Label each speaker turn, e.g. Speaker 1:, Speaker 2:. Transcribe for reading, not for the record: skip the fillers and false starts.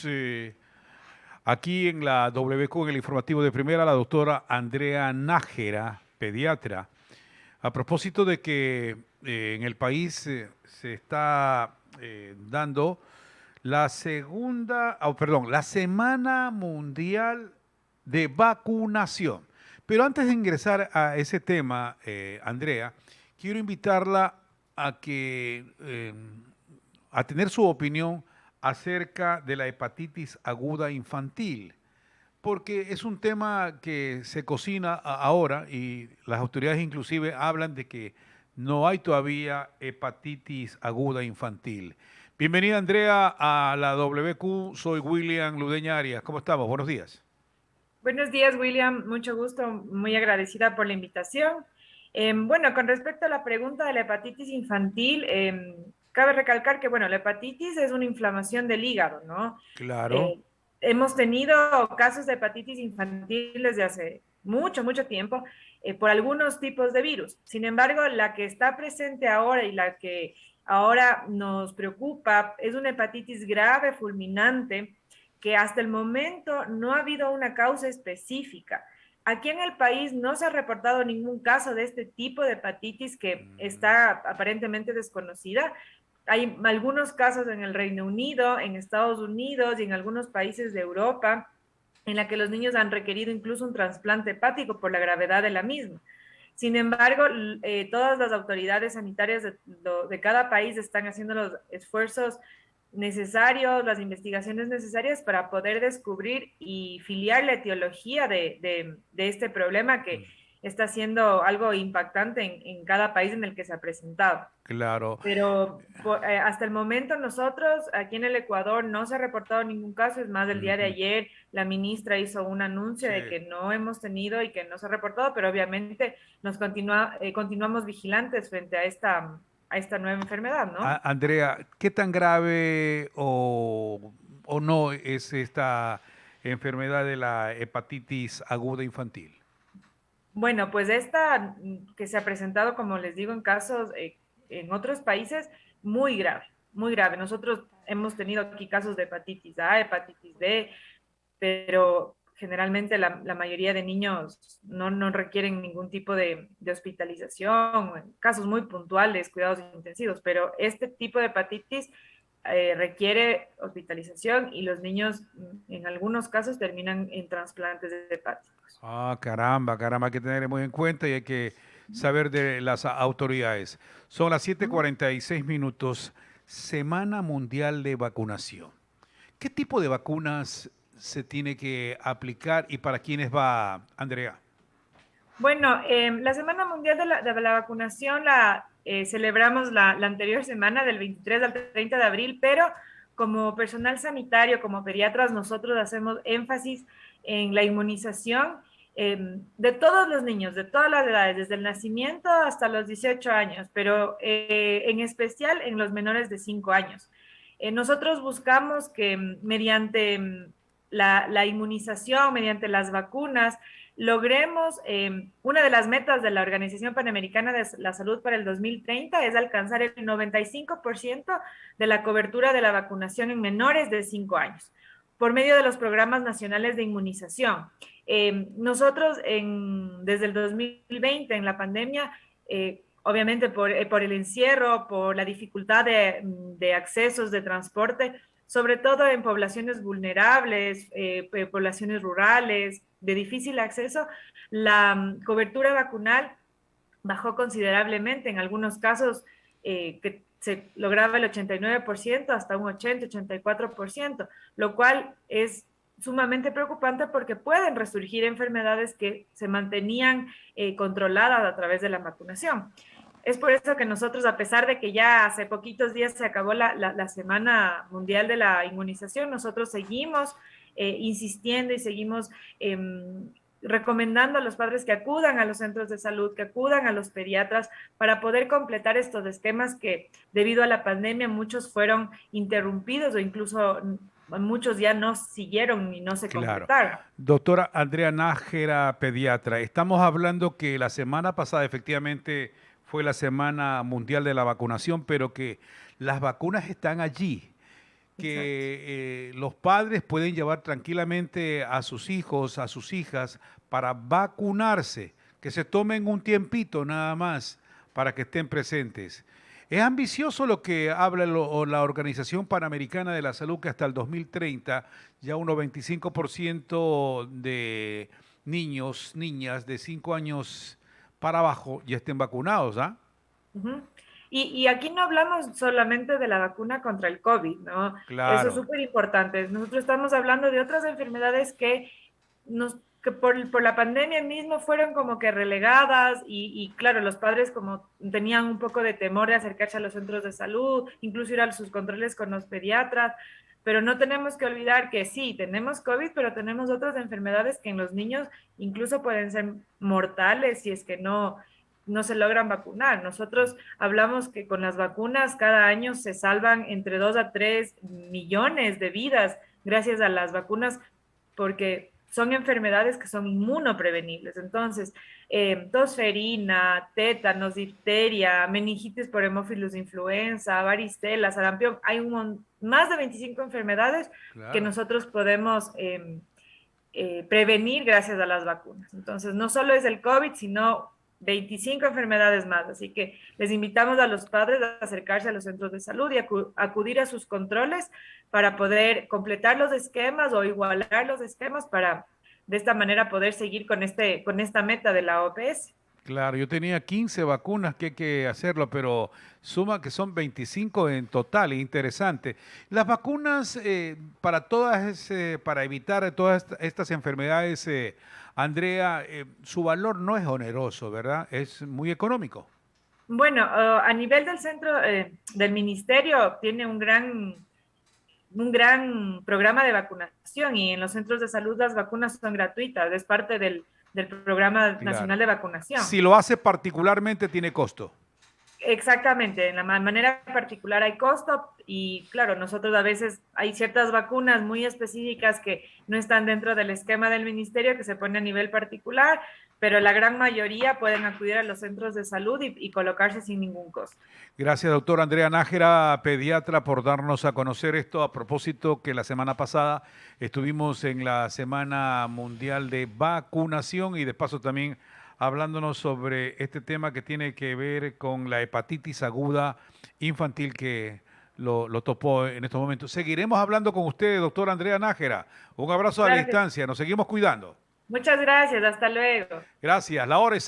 Speaker 1: Sí. Aquí en la WQ, en el informativo de primera, la doctora Andrea Nájera, pediatra, a propósito de que en el país se está dando la la Semana Mundial de Vacunación. Pero antes de ingresar a ese tema, Andrea, quiero invitarla a a tener su opinión acerca de la hepatitis aguda infantil, porque es un tema que se cocina ahora y las autoridades inclusive hablan de que no hay todavía hepatitis aguda infantil. Bienvenida Andrea a la WQ, soy William Ludeña Arias. ¿Cómo estamos? Buenos días.
Speaker 2: Buenos días, William. Mucho gusto. Muy agradecida por la invitación. Bueno, con respecto a la pregunta de la hepatitis infantil, cabe recalcar que, bueno, la hepatitis es una inflamación del hígado, ¿no?
Speaker 1: Claro.
Speaker 2: Eh, Hemos tenido casos de hepatitis infantil desde hace mucho, mucho tiempo por algunos tipos de virus. Sin embargo, la que está presente ahora y la que ahora nos preocupa es una hepatitis grave, fulminante, que hasta el momento no ha habido una causa específica. Aquí en el país no se ha reportado ningún caso de este tipo de hepatitis que está aparentemente desconocida. Hay algunos casos en el Reino Unido, en Estados Unidos y en algunos países de Europa en la que los niños han requerido incluso un trasplante hepático por la gravedad de la misma. Sin embargo, todas las autoridades sanitarias de cada país están haciendo los esfuerzos necesarios, las investigaciones necesarias para poder descubrir y filiar la etiología de este problema que está siendo algo impactante en cada país en el que se ha presentado.
Speaker 1: Claro.
Speaker 2: Pero hasta el momento nosotros aquí en el Ecuador no se ha reportado ningún caso. Es más, el día de
Speaker 1: Ujú.
Speaker 2: ayer la ministra hizo un anuncio
Speaker 1: Sí.
Speaker 2: de que no hemos tenido y que no se ha reportado, pero obviamente continuamos vigilantes frente a esta nueva enfermedad, ¿no?
Speaker 1: Andrea, ¿qué tan grave o no es esta enfermedad de la hepatitis aguda infantil?
Speaker 2: Bueno, pues esta que se ha presentado, como les digo, en casos en otros países, muy grave, muy grave. Nosotros hemos tenido aquí casos de hepatitis A, hepatitis B, pero generalmente la mayoría de niños no requieren ningún tipo de hospitalización, casos muy puntuales, cuidados intensivos, pero este tipo de hepatitis requiere hospitalización y los niños en algunos casos terminan en trasplantes hepáticos.
Speaker 1: Ah, caramba, caramba, hay que tener muy en cuenta y hay que saber de las autoridades. Son las 7:46 minutos, Semana Mundial de Vacunación. ¿Qué tipo de vacunas se tiene que aplicar y para quiénes va, Andrea?
Speaker 2: Bueno, la Semana Mundial de la Vacunación la celebramos la anterior semana, del 23 al 30 de abril, pero como personal sanitario, como pediatras, nosotros hacemos énfasis en la inmunización de todos los niños, de todas las edades, desde el nacimiento hasta los 18 años, pero en especial en los menores de 5 años. Nosotros buscamos que mediante la inmunización, mediante las vacunas, logremos, una de las metas de la Organización Panamericana de la Salud para el 2030 es alcanzar el 95% de la cobertura de la vacunación en menores de 5 años por medio de los programas nacionales de inmunización. Nosotros desde el 2020, en la pandemia, obviamente por el encierro, por la dificultad de accesos, de transporte, sobre todo en poblaciones vulnerables, poblaciones rurales, de difícil acceso, la cobertura vacunal bajó considerablemente, en algunos casos que se lograba el 89% hasta un 80-84%, lo cual es sumamente preocupante porque pueden resurgir enfermedades que se mantenían controladas a través de la vacunación. Es por eso que nosotros, a pesar de que ya hace poquitos días se acabó la Semana Mundial de la Inmunización, nosotros seguimos insistiendo y seguimos recomendando a los padres que acudan a los centros de salud, que acudan a los pediatras para poder completar estos esquemas que debido a la pandemia muchos fueron interrumpidos o incluso muchos ya no siguieron y no se
Speaker 1: Claro.
Speaker 2: completaron.
Speaker 1: Doctora Andrea Nájera, pediatra, estamos hablando que la semana pasada efectivamente fue la Semana Mundial de la Vacunación, pero que las vacunas están allí.
Speaker 2: Exacto.
Speaker 1: que los padres pueden llevar tranquilamente a sus hijos, a sus hijas, para vacunarse, que se tomen un tiempito nada más para que estén presentes. Es ambicioso lo que habla o la Organización Panamericana de la Salud, que hasta el 2030 ya un 25% de niños, niñas de 5 años para abajo ya estén vacunados, ¿ah?
Speaker 2: Ujú. Y aquí no hablamos solamente de la vacuna contra el COVID, ¿no? Eso es
Speaker 1: Claro.
Speaker 2: súper importante. Nosotros estamos hablando de otras enfermedades que por la pandemia mismo fueron como que relegadas y claro, los padres como tenían un poco de temor de acercarse a los centros de salud, incluso ir a sus controles con los pediatras, pero no tenemos que olvidar que sí, tenemos COVID, pero tenemos otras enfermedades que en los niños incluso pueden ser mortales si es que no se logran vacunar. Nosotros hablamos que con las vacunas cada año se salvan entre 2 a 3 millones de vidas gracias a las vacunas, porque son enfermedades que son inmunoprevenibles. Entonces, tosferina, tétanos, difteria, meningitis por hemófilos influenza, varicela, sarampión, hay más de 25 enfermedades que
Speaker 1: Claro.
Speaker 2: nosotros podemos prevenir gracias a las vacunas. Entonces, no solo es el COVID, sino 25 enfermedades más. Así que les invitamos a los padres a acercarse a los centros de salud y acudir a sus controles para poder completar los esquemas o igualar los esquemas para de esta manera poder seguir con esta meta de la OPS.
Speaker 1: Claro, yo tenía 15 vacunas que hay que hacerlo, pero suma que son 25 en total, interesante. Las vacunas para todas, para evitar todas estas enfermedades, Andrea, su valor no es oneroso, ¿verdad? Es muy económico.
Speaker 2: Bueno, a nivel del centro del ministerio tiene un gran programa de vacunación y en los centros de salud las vacunas son gratuitas, es parte del programa
Speaker 1: Claro.
Speaker 2: nacional de vacunación.
Speaker 1: Si lo hace particularmente, tiene costo.
Speaker 2: Exactamente, en la manera particular hay costo y claro, nosotros a veces hay ciertas vacunas muy específicas que no están dentro del esquema del ministerio que se pone a nivel particular, pero la gran mayoría pueden acudir a los centros de salud y colocarse sin ningún costo.
Speaker 1: Gracias, doctor Andrea Nájera, pediatra, por darnos a conocer esto. A propósito que la semana pasada estuvimos en la Semana Mundial de Vacunación y de paso también hablándonos sobre este tema que tiene que ver con la hepatitis aguda infantil que lo topó en estos momentos. Seguiremos hablando con usted, doctor Andrea Nájera. Un abrazo a la
Speaker 2: Claro que sí.
Speaker 1: distancia. Nos seguimos cuidando.
Speaker 2: Muchas gracias, hasta luego.
Speaker 1: Gracias. La hora es